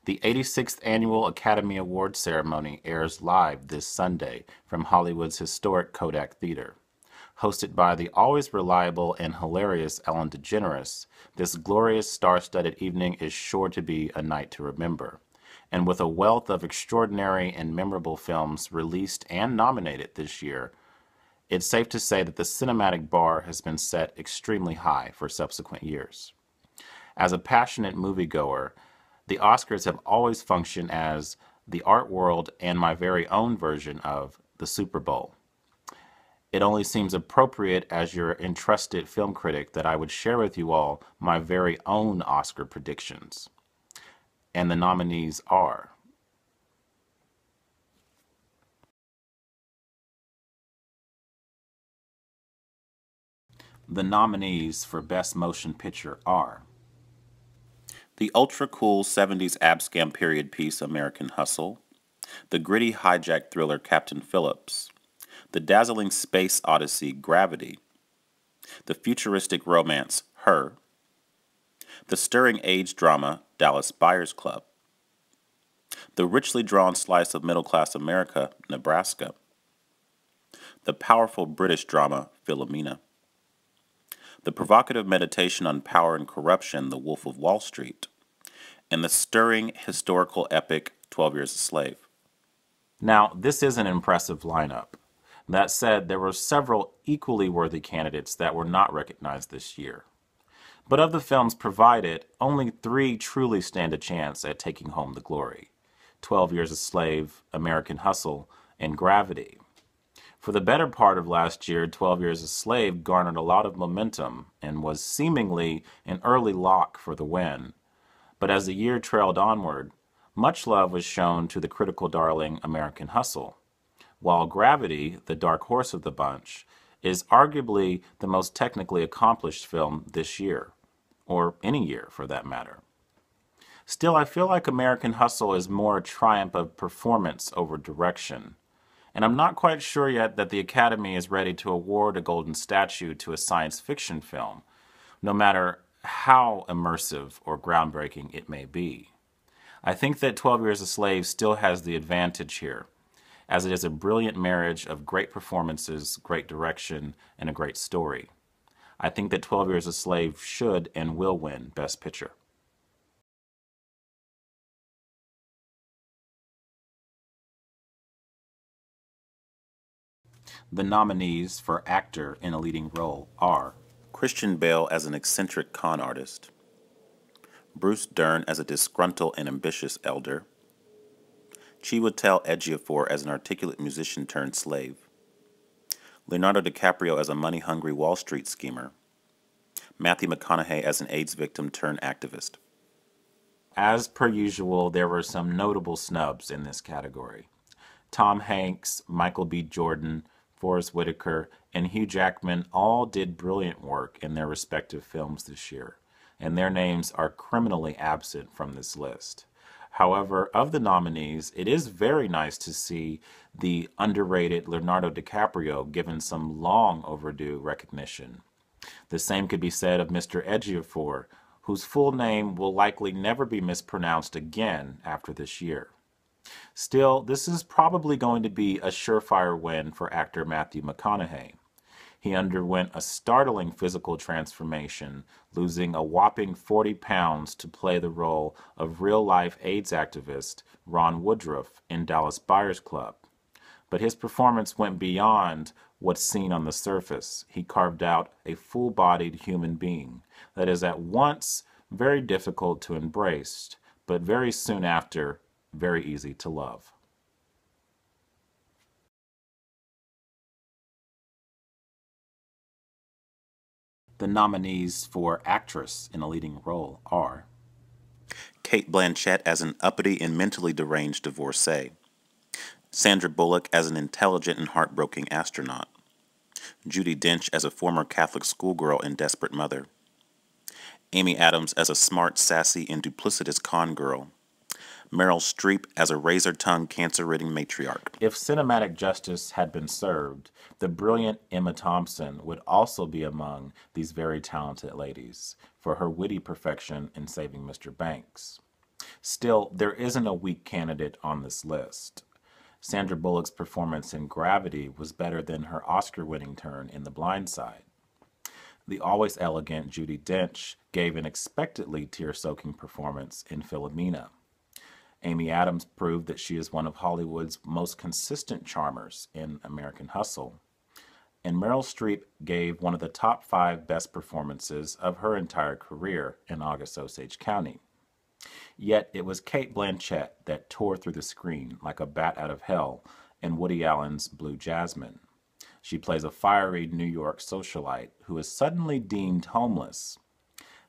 The 86th Annual Academy Awards ceremony airs live this Sunday from Hollywood's historic Kodak Theater. Hosted by the always reliable and hilarious Ellen DeGeneres, this glorious star-studded evening is sure to be a night to remember. And with a wealth of extraordinary and memorable films released and nominated this year, it's safe to say that the cinematic bar has been set extremely high for subsequent years. As a passionate moviegoer, the Oscars have always functioned as the art world and my very own version of the Super Bowl. It only seems appropriate as your entrusted film critic that I would share with you all my very own Oscar predictions. And the nominees are The nominees for Best Motion Picture are the ultra-cool 70s abscam period piece American Hustle, the gritty hijack thriller Captain Phillips, the dazzling space odyssey Gravity, the futuristic romance Her, the stirring age drama Dallas Buyers Club, the richly drawn slice of middle-class America Nebraska, the powerful British drama Philomena, the provocative meditation on power and corruption The Wolf of Wall Street, and the stirring historical epic 12 Years a Slave. Now, this is an impressive lineup. That said, there were several equally worthy candidates that were not recognized this year. But of the films provided, only 3 truly stand a chance at taking home the glory: 12 Years a Slave, American Hustle, and Gravity. For the better part of last year, 12 Years a Slave garnered a lot of momentum and was seemingly an early lock for the win. But as the year trailed onward, much love was shown to the critical darling American Hustle, while Gravity, the dark horse of the bunch, is arguably the most technically accomplished film this year, or any year for that matter. Still, I feel like American Hustle is more a triumph of performance over direction, and I'm not quite sure yet that the Academy is ready to award a golden statue to a science fiction film, no matter how immersive or groundbreaking it may be. I think that 12 Years a Slave still has the advantage here, as it is a brilliant marriage of great performances, great direction, and a great story. I think that 12 Years a Slave should and will win Best Picture. The nominees for actor in a leading role are Christian Bale as an eccentric con artist, Bruce Dern as a disgruntled and ambitious elder, Chiwetel Ejiofor as an articulate musician turned slave, Leonardo DiCaprio as a money-hungry Wall Street schemer, Matthew McConaughey as an AIDS victim turned activist. As per usual, there were some notable snubs in this category. Tom Hanks, Michael B. Jordan, Forrest Whitaker, and Hugh Jackman all did brilliant work in their respective films this year, and their names are criminally absent from this list. However, of the nominees, it is very nice to see the underrated Leonardo DiCaprio given some long overdue recognition. The same could be said of Mr. Ejiofor, whose full name will likely never be mispronounced again after this year. Still, this is probably going to be a surefire win for actor Matthew McConaughey. He underwent a startling physical transformation, losing a whopping 40 pounds to play the role of real-life AIDS activist Ron Woodruff in Dallas Buyers Club. But his performance went beyond what's seen on the surface. He carved out a full-bodied human being that is at once very difficult to embrace, but very soon after, very easy to love. The nominees for actress in a leading role are Cate Blanchett as an uppity and mentally deranged divorcee, Sandra Bullock as an intelligent and heartbroken astronaut, Judi Dench as a former Catholic schoolgirl and desperate mother, Amy Adams as a smart, sassy, and duplicitous con girl, Meryl Streep as a razor-tongued, cancer-ridden matriarch. If cinematic justice had been served, the brilliant Emma Thompson would also be among these very talented ladies for her witty perfection in Saving Mr. Banks. Still, there isn't a weak candidate on this list. Sandra Bullock's performance in Gravity was better than her Oscar-winning turn in The Blind Side. The always elegant Judi Dench gave an expectedly tear-soaking performance in Philomena. Amy Adams proved that she is one of Hollywood's most consistent charmers in American Hustle. And Meryl Streep gave one of the top 5 best performances of her entire career in August Osage County. Yet it was Cate Blanchett that tore through the screen like a bat out of hell in Woody Allen's Blue Jasmine. She plays a fiery New York socialite who is suddenly deemed homeless,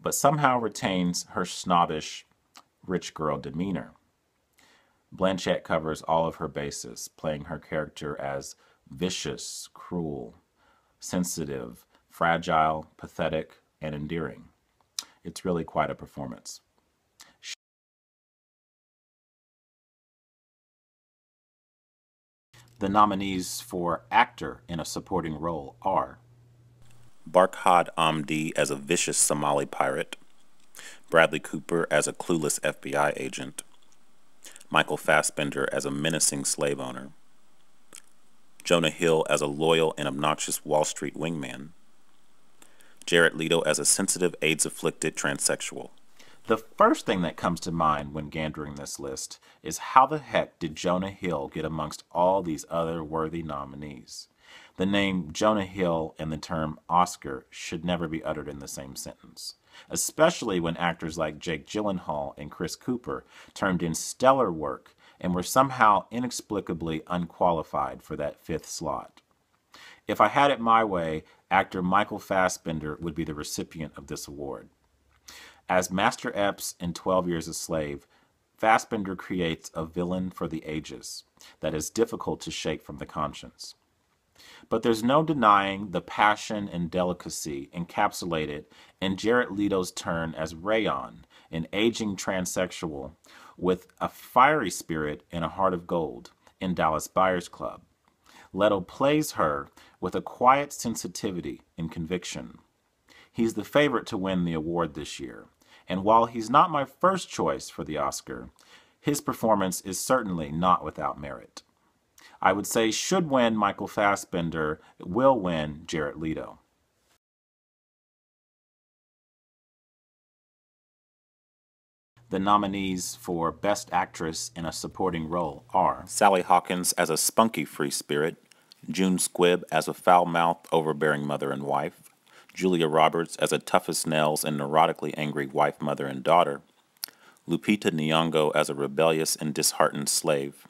but somehow retains her snobbish rich girl demeanor. Blanchett covers all of her bases, playing her character as vicious, cruel, sensitive, fragile, pathetic, and endearing. It's really quite a performance. The nominees for actor in a supporting role are Barkhad Amdi as a vicious Somali pirate, Bradley Cooper as a clueless FBI agent, Michael Fassbender as a menacing slave owner, Jonah Hill as a loyal and obnoxious Wall Street wingman, Jared Leto as a sensitive AIDS-afflicted transsexual. The first thing that comes to mind when gandering this list is how the heck did Jonah Hill get amongst all these other worthy nominees? The name Jonah Hill and the term Oscar should never be uttered in the same sentence, especially when actors like Jake Gyllenhaal and Chris Cooper turned in stellar work and were somehow inexplicably unqualified for that 5th slot. If I had it my way, actor Michael Fassbender would be the recipient of this award. As Master Epps in 12 Years a Slave, Fassbender creates a villain for the ages that is difficult to shake from the conscience. But there's no denying the passion and delicacy encapsulated in Jared Leto's turn as Rayon, an aging transsexual with a fiery spirit and a heart of gold in Dallas Buyers Club. Leto plays her with a quiet sensitivity and conviction. He's the favorite to win the award this year, and while he's not my first choice for the Oscar, his performance is certainly not without merit. I would say should win Michael Fassbender, will win Jared Leto. The nominees for Best Actress in a Supporting Role are Sally Hawkins as a spunky free spirit, June Squibb as a foul-mouthed, overbearing mother and wife, Julia Roberts as a tough as nails and neurotically angry wife, mother, and daughter, Lupita Nyong'o as a rebellious and disheartened slave,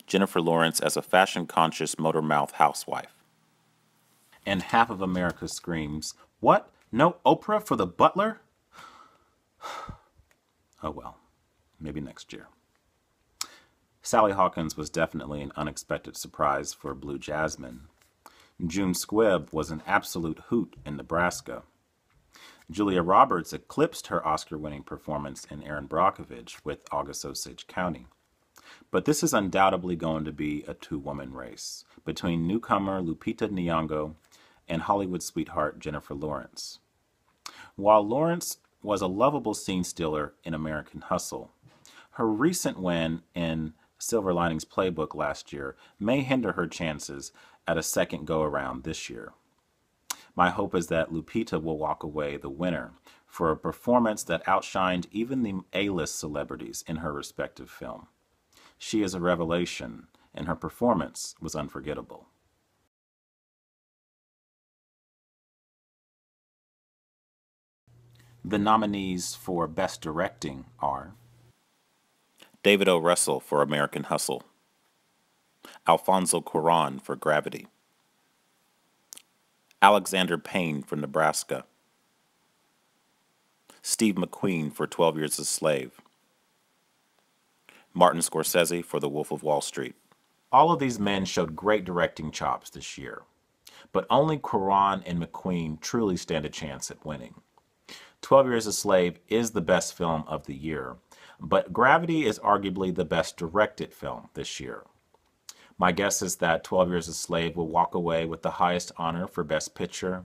Jennifer Lawrence as a fashion-conscious motor-mouth housewife. And half of America screams, "What? No Oprah for the butler?" Oh well, maybe next year. Sally Hawkins was definitely an unexpected surprise for Blue Jasmine. June Squibb was an absolute hoot in Nebraska. Julia Roberts eclipsed her Oscar-winning performance in Erin Brockovich with August Osage County. But this is undoubtedly going to be a 2-woman race between newcomer Lupita Nyong'o and Hollywood sweetheart Jennifer Lawrence. While Lawrence was a lovable scene stealer in American Hustle, her recent win in Silver Linings Playbook last year may hinder her chances at a second go-around this year. My hope is that Lupita will walk away the winner for a performance that outshined even the A-list celebrities in her respective film. She is a revelation, and her performance was unforgettable. The nominees for Best Directing are David O. Russell for American Hustle, Alfonso Cuarón for Gravity, Alexander Payne for Nebraska, Steve McQueen for 12 Years a Slave, Martin Scorsese for The Wolf of Wall Street. All of these men showed great directing chops this year, but only Cuarón and McQueen truly stand a chance at winning. 12 Years a Slave is the best film of the year, but Gravity is arguably the best directed film this year. My guess is that 12 Years a Slave will walk away with the highest honor for Best Picture,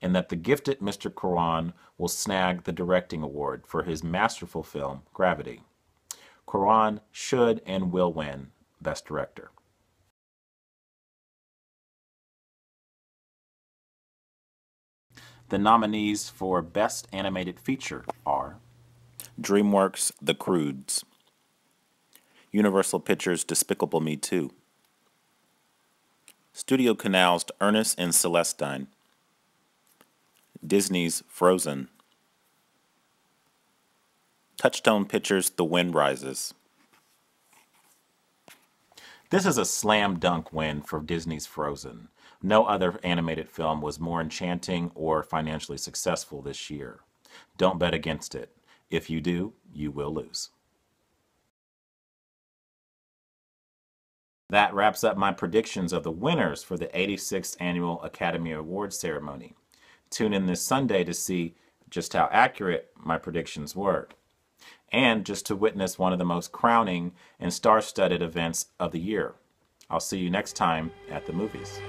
and that the gifted Mr. Cuarón will snag the directing award for his masterful film, Gravity. Cuarón should and will win Best Director. The nominees for Best Animated Feature are DreamWorks' The Croods, Universal Pictures' Despicable Me 2, Studio Canal's Ernest and Celestine, Disney's Frozen, Touchstone Pictures' The Wind Rises. This is a slam dunk win for Disney's Frozen. No other animated film was more enchanting or financially successful this year. Don't bet against it. If you do, you will lose. That wraps up my predictions of the winners for the 86th Annual Academy Awards ceremony. Tune in this Sunday to see just how accurate my predictions were, and just to witness one of the most crowning and star-studded events of the year. I'll see you next time at the movies.